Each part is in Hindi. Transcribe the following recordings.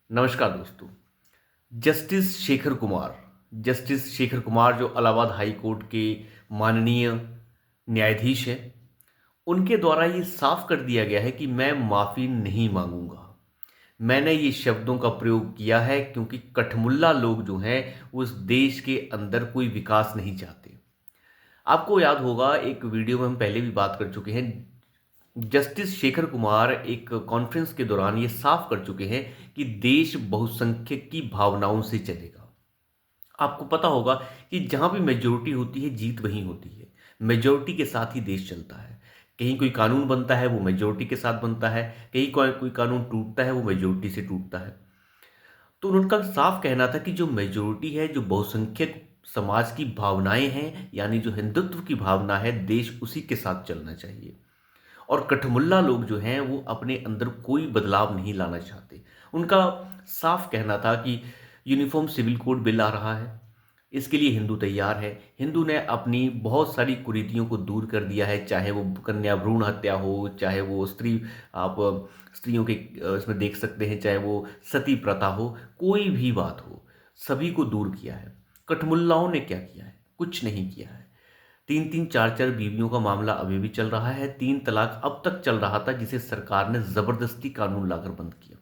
नमस्कार दोस्तों। जस्टिस शेखर कुमार जो इलाहाबाद हाई कोर्ट के माननीय न्यायाधीश हैं, उनके द्वारा ये साफ कर दिया गया है कि मैं माफ़ी नहीं मांगूंगा। मैंने ये शब्दों का प्रयोग किया है क्योंकि कठमुल्ला लोग जो हैं वो इस देश के अंदर कोई विकास नहीं चाहते। आपको याद होगा, एक वीडियो में हम पहले भी बात कर चुके हैं। जस्टिस शेखर कुमार एक कॉन्फ्रेंस के दौरान ये साफ कर चुके हैं कि देश बहुसंख्यक की भावनाओं से चलेगा। आपको पता होगा कि जहां भी मेजोरिटी होती है जीत वहीं होती है। मेजोरिटी के साथ ही देश चलता है। कहीं कोई कानून बनता है वो मेजोरिटी के साथ बनता है, कहीं कोई कानून टूटता है वो मेजोरिटी से टूटता है। तो उनका साफ कहना था कि जो मेजोरिटी है, जो बहुसंख्यक समाज की भावनाएं हैं, यानी जो हिंदुत्व की भावना है, देश उसी के साथ चलना चाहिए। और कठमुल्ला लोग जो हैं वो अपने अंदर कोई बदलाव नहीं लाना चाहते। उनका साफ कहना था कि यूनिफॉर्म सिविल कोड बिल आ रहा है, इसके लिए हिंदू तैयार है। हिंदू ने अपनी बहुत सारी कुरीतियों को दूर कर दिया है, चाहे वो कन्या भ्रूण हत्या हो, चाहे वो आप स्त्रियों के इसमें देख सकते हैं, चाहे वो सती प्रथा हो, कोई भी बात हो, सभी को दूर किया है। कठमुल्लाओं ने क्या किया है? कुछ नहीं किया है। तीन तीन चार चार बीवियों का मामला अभी भी चल रहा है। तीन तलाक अब तक चल रहा था, जिसे सरकार ने जबरदस्ती कानून लाकर बंद किया।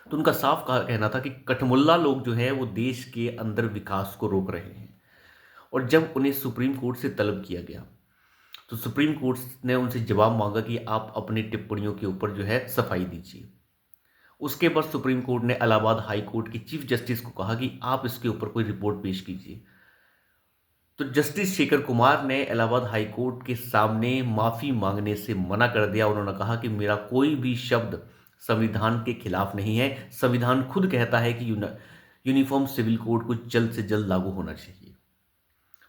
तो उनका साफ कहना था कि कठमुल्ला लोग जो है वो देश के अंदर विकास को रोक रहे हैं। और जब उन्हें सुप्रीम कोर्ट से तलब किया गया तो सुप्रीम कोर्ट ने उनसे जवाब मांगा कि आप अपनी टिप्पणियों के ऊपर जो है सफाई दीजिए। उसके बाद सुप्रीम कोर्ट ने इलाहाबाद हाई कोर्ट के चीफ जस्टिस को कहा कि आप इसके ऊपर कोई रिपोर्ट पेश कीजिए। तो जस्टिस शेखर कुमार ने इलाहाबाद हाई कोर्ट के सामने माफी मांगने से मना कर दिया। उन्होंने कहा कि मेरा कोई भी शब्द संविधान के खिलाफ नहीं है। संविधान खुद कहता है कि यूनिफॉर्म सिविल कोड को जल्द से जल्द लागू होना चाहिए।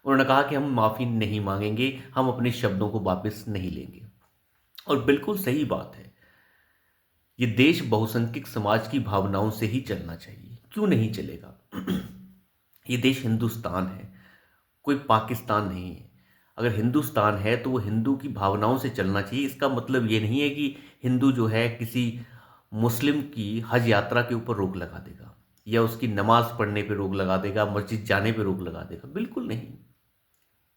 उन्होंने कहा कि हम माफी नहीं मांगेंगे, हम अपने शब्दों को वापस नहीं लेंगे। और बिल्कुल सही बात है, ये देश बहुसंख्यक समाज की भावनाओं से ही चलना चाहिए। क्यों नहीं चलेगा? ये देश हिंदुस्तान है, कोई पाकिस्तान नहीं है। अगर हिंदुस्तान है तो वो हिंदू की भावनाओं से चलना चाहिए। इसका मतलब ये नहीं है कि हिंदू जो है किसी मुस्लिम की हज यात्रा के ऊपर रोक लगा देगा, या उसकी नमाज पढ़ने पे रोक लगा देगा, मस्जिद जाने पे रोक लगा देगा। बिल्कुल नहीं।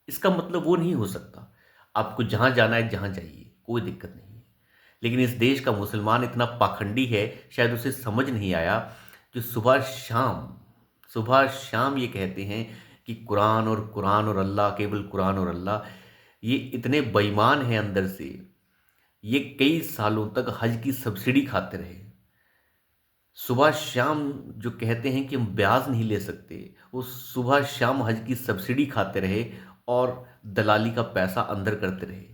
इसका मतलब वो नहीं हो सकता। आपको जहां जाना है जहां जाइए, कोई दिक्कत नहीं है। लेकिन इस देश का मुसलमान इतना पाखंडी है, शायद उसे समझ नहीं आया, जो सुबह शाम ये कहते हैं कि कुरान और अल्लाह, केवल कुरान और अल्लाह। ये इतने बेईमान हैं अंदर से। ये कई सालों तक हज की सब्सिडी खाते रहे। सुबह शाम जो कहते हैं कि हम ब्याज नहीं ले सकते, वो सुबह शाम हज की सब्सिडी खाते रहे और दलाली का पैसा अंदर करते रहे,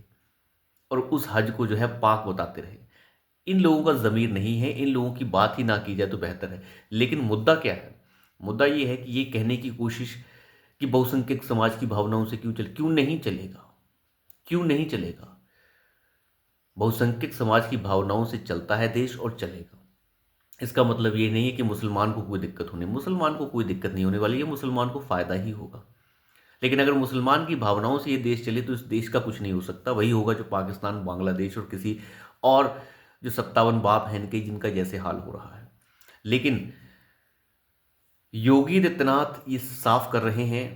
और उस हज को जो है पाक बताते रहे। इन लोगों का ज़मीर नहीं है, इन लोगों की बात ही ना की जाए तो बेहतर है। लेकिन मुद्दा क्या है? मुद्दा ये है कि ये कहने की कोशिश कि बहुसंख्यक समाज की भावनाओं से क्यों नहीं चलेगा? क्यों नहीं चलेगा? बहुसंख्यक समाज की भावनाओं से चलता है देश, और चलेगा। इसका मतलब ये नहीं है कि मुसलमान को कोई दिक्कत होनी। मुसलमान को कोई दिक्कत नहीं होने वाली है, मुसलमान को फ़ायदा ही होगा। लेकिन अगर मुसलमान की भावनाओं से ये देश चले तो इस देश का कुछ नहीं हो सकता। वही होगा जो पाकिस्तान, बांग्लादेश और किसी और जो 57 बाप हैं इनके, जिनका जैसे हाल हो रहा है। लेकिन योगी आदित्यनाथ ये साफ कर रहे हैं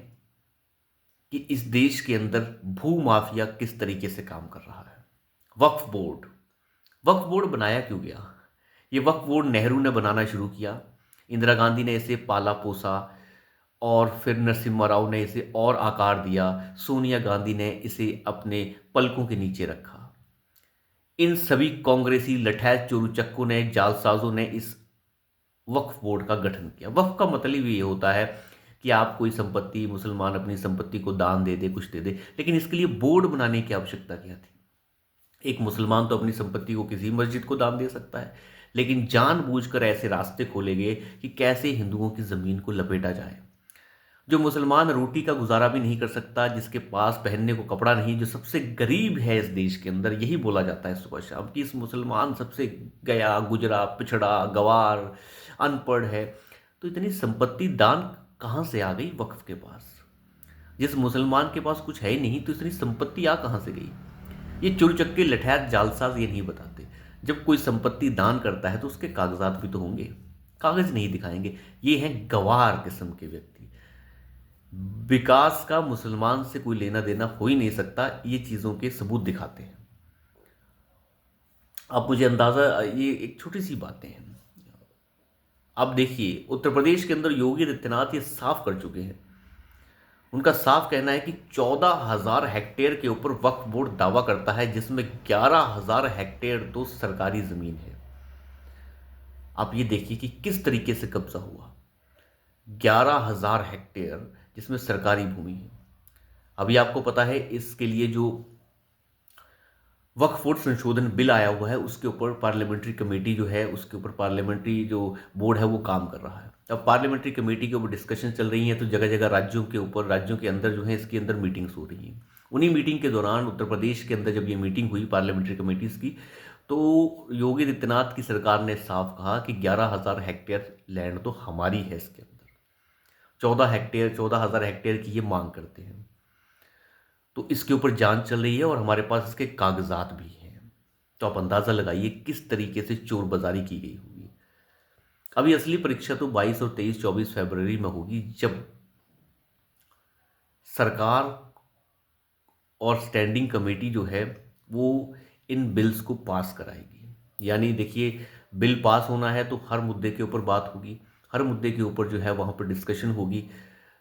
कि इस देश के अंदर भू माफिया किस तरीके से काम कर रहा है। वक्फ बोर्ड वक्फ बोर्ड बनाया क्यों गया? ये वक्फ बोर्ड नेहरू ने बनाना शुरू किया, इंदिरा गांधी ने इसे पाला पोसा, और फिर नरसिम्हा राव ने इसे और आकार दिया, सोनिया गांधी ने इसे अपने पलकों के नीचे रखा। इन सभी कांग्रेसी लठैत चोरूचक्कों ने, जालसाजों ने इस वक्फ बोर्ड का गठन किया। वक्फ का मतलब ये होता है कि आप कोई संपत्ति, मुसलमान अपनी संपत्ति को दान दे दे, कुछ दे दे। लेकिन इसके लिए बोर्ड बनाने की आवश्यकता क्या थी? एक मुसलमान तो अपनी संपत्ति को किसी मस्जिद को दान दे सकता है, लेकिन जानबूझकर ऐसे रास्ते खोले गए कि कैसे हिंदुओं की ज़मीन को लपेटा जाए। जो मुसलमान रोटी का गुजारा भी नहीं कर सकता, जिसके पास पहनने को कपड़ा नहीं, जो सबसे गरीब है इस देश के अंदर, यही बोला जाता है सुबह शाम कि इस मुसलमान सबसे गया गुजरा, पिछड़ा, गवार, अनपढ़ है। तो इतनी संपत्ति दान कहाँ से आ गई वक्फ के पास? जिस मुसलमान के पास कुछ है ही नहीं, तो इतनी संपत्ति आ कहाँ से गई? ये चुरचक्के लठैत जालसाज ये नहीं बताते। जब कोई संपत्ति दान करता है तो उसके कागजात भी तो होंगे। कागज नहीं दिखाएंगे। ये हैं गवार किस्म के व्यक्ति। विकास का मुसलमान से कोई लेना देना हो ही नहीं सकता, ये चीज़ों के सबूत दिखाते हैं। अब मुझे अंदाज़ा, ये एक छोटी सी बातें हैं। अब देखिए, उत्तर प्रदेश के अंदर योगी आदित्यनाथ ये साफ कर चुके हैं। उनका साफ कहना है कि 14,000 हेक्टेयर के ऊपर वक्फ बोर्ड दावा करता है, जिसमें 11,000 हेक्टेयर तो सरकारी ज़मीन है। आप ये देखिए कि किस तरीके से कब्जा हुआ। 11,000 हेक्टेयर जिसमें सरकारी भूमि है। अभी आपको पता है, इसके लिए जो वक्फ बोर्ड संशोधन बिल आया हुआ है, उसके ऊपर पार्लियामेंट्री कमेटी जो है, उसके ऊपर पार्लियामेंट्री जो बोर्ड है वो काम कर रहा है। अब पार्लियामेंट्री कमेटी के ऊपर डिस्कशन चल रही है, तो जगह जगह राज्यों के ऊपर, राज्यों के अंदर जो है इसके अंदर मीटिंग्स हो रही हैं। उन्हीं मीटिंग के दौरान उत्तर प्रदेश के अंदर जब ये मीटिंग हुई पार्लियामेंट्री कमेटीज़ की, तो योगी आदित्यनाथ की सरकार ने साफ कहा कि 11,000 हेक्टेयर लैंड तो हमारी है, इसके अंदर 14,000 हेक्टेयर की ये मांग करते हैं। तो इसके ऊपर जांच चल रही है और हमारे पास इसके कागजात भी हैं। तो आप अंदाज़ा लगाइए किस तरीके से चोर बाजारी की गई होगी। अभी असली परीक्षा तो 22 और 23-24 फरवरी में होगी, जब सरकार और स्टैंडिंग कमेटी जो है वो इन बिल्स को पास कराएगी। यानी देखिए, बिल पास होना है तो हर मुद्दे के ऊपर बात होगी, हर मुद्दे के ऊपर जो है वहाँ पर डिस्कशन होगी।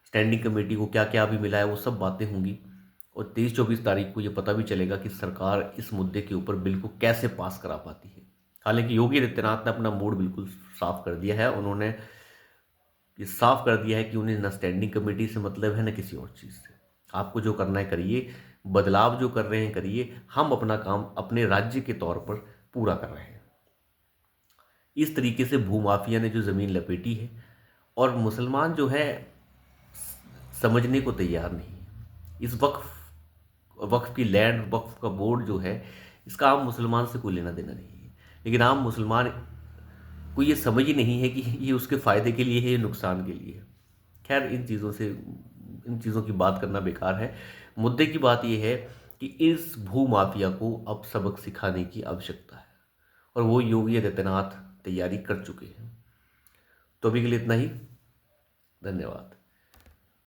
स्टैंडिंग कमेटी को क्या क्या अभी मिला है वो सब बातें होंगी, और 23-24 तारीख को ये पता भी चलेगा कि सरकार इस मुद्दे के ऊपर बिल को कैसे पास करा पाती है। हालांकि योगी आदित्यनाथ ने अपना मूड बिल्कुल साफ कर दिया है। उन्होंने ये साफ कर दिया है कि उन्हें न स्टैंडिंग कमेटी से मतलब है, न किसी और चीज़ से। आपको जो करना है करिए, बदलाव जो कर रहे हैं करिए, हम अपना काम अपने राज्य के तौर पर पूरा कर रहे हैं। इस तरीके से भूमाफिया ने जो ज़मीन लपेटी है, और मुसलमान जो है समझने को तैयार नहीं है। इस वक्फ की लैंड, वक्फ का बोर्ड जो है, इसका आम मुसलमान से कोई लेना देना नहीं है। लेकिन आम मुसलमान को ये समझ ही नहीं है कि ये उसके फ़ायदे के लिए है, ये नुकसान के लिए है। खैर, इन चीज़ों की बात करना बेकार है। मुद्दे की बात ये है कि इस भूमाफिया को अब सबक सिखाने की आवश्यकता है, और वो योगी आदित्यनाथ तैयारी कर चुके हैं। तो अभी के लिए इतना ही। धन्यवाद।